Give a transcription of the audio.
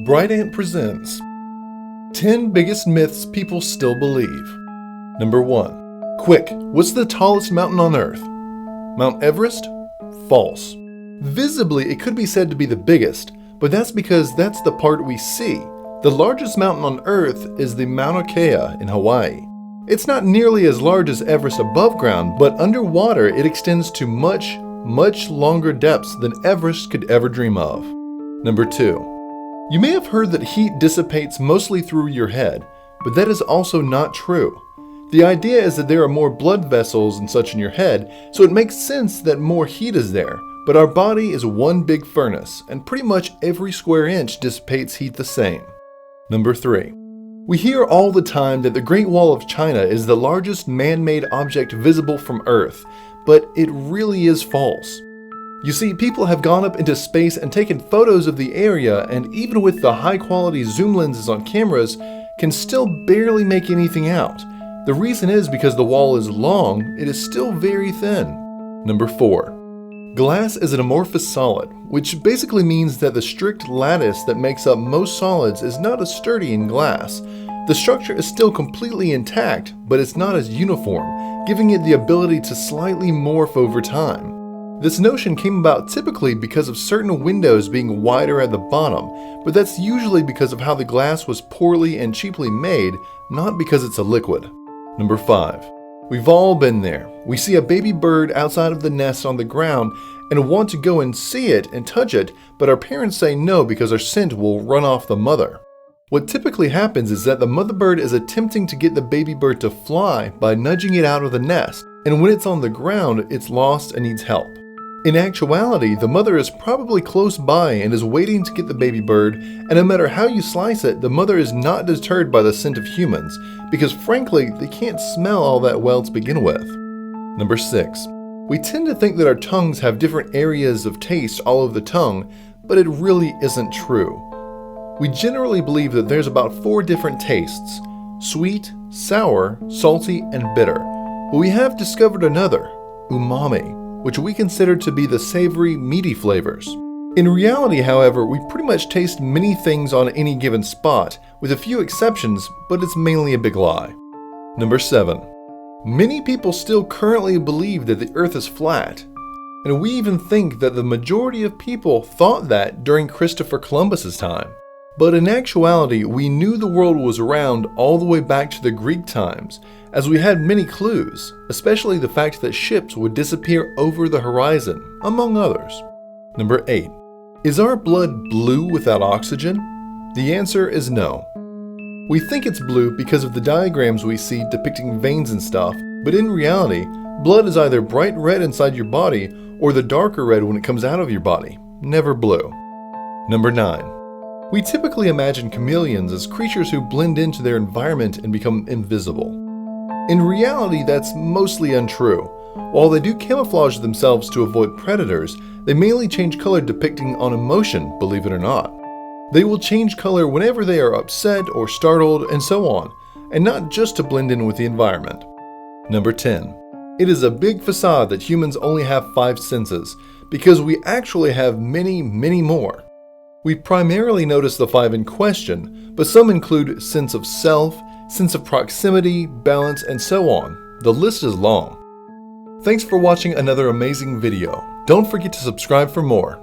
Bright Ant presents 10 Biggest Myths People Still Believe. Number 1. Quick, what's the tallest mountain on Earth? Mount Everest? False. Visibly, it could be said to be the biggest, but that's because that's the part we see. The largest mountain on Earth is the Mauna Kea in Hawaii. It's not nearly as large as Everest above ground, but underwater it extends to much longer depths than Everest could ever dream of. Number 2. You may have heard that heat dissipates mostly through your head, but that is also not true. The idea is that there are more blood vessels and such in your head, so it makes sense that more heat is there, but our body is one big furnace, and pretty much every square inch dissipates heat the same. Number 3. We hear all the time that the Great Wall of China is the largest man-made object visible from Earth, but it really is false. You see, people have gone up into space and taken photos of the area, and even with the high-quality zoom lenses on cameras, can still barely make anything out. The reason is because the wall is long, it is still very thin. Number 4. Glass is an amorphous solid, which basically means that the strict lattice that makes up most solids is not as sturdy in glass. The structure is still completely intact, but it's not as uniform, giving it the ability to slightly morph over time. This notion came about typically because of certain windows being wider at the bottom, but that's usually because of how the glass was poorly and cheaply made, not because it's a liquid. Number 5. We've all been there. We see a baby bird outside of the nest on the ground and want to go and see it and touch it, but our parents say no because our scent will run off the mother. What typically happens is that the mother bird is attempting to get the baby bird to fly by nudging it out of the nest, and when it's on the ground, it's lost and needs help. In actuality, the mother is probably close by and is waiting to get the baby bird, and no matter how you slice it, the mother is not deterred by the scent of humans, because frankly, they can't smell all that well to begin with. Number 6. We tend to think that our tongues have different areas of taste all over the tongue, but it really isn't true. We generally believe that there's about 4 different tastes: sweet, sour, salty, and bitter. But we have discovered another, umami, which we consider to be the savory, meaty flavors. In reality, however, we pretty much taste many things on any given spot, with a few exceptions, but it's mainly a big lie. Number 7. Many people still currently believe that the Earth is flat, and we even think that the majority of people thought that during Christopher Columbus's time. But in actuality, we knew the world was round all the way back to the Greek times, as we had many clues, especially the fact that ships would disappear over the horizon, among others. Number 8. Is our blood blue without oxygen? The answer is no. We think it's blue because of the diagrams we see depicting veins and stuff, but in reality, blood is either bright red inside your body or the darker red when it comes out of your body, never blue. Number 9. We typically imagine chameleons as creatures who blend into their environment and become invisible. In reality, that's mostly untrue. While they do camouflage themselves to avoid predators, they mainly change color depicting on emotion, believe it or not. They will change color whenever they are upset or startled and so on, and not just to blend in with the environment. Number 10. It is a big facade that humans only have 5 senses, because we actually have many more. We primarily notice the 5 in question, but some include sense of self, sense of proximity, balance, and so on. The list is long. Thanks for watching another amazing video. Don't forget to subscribe for more.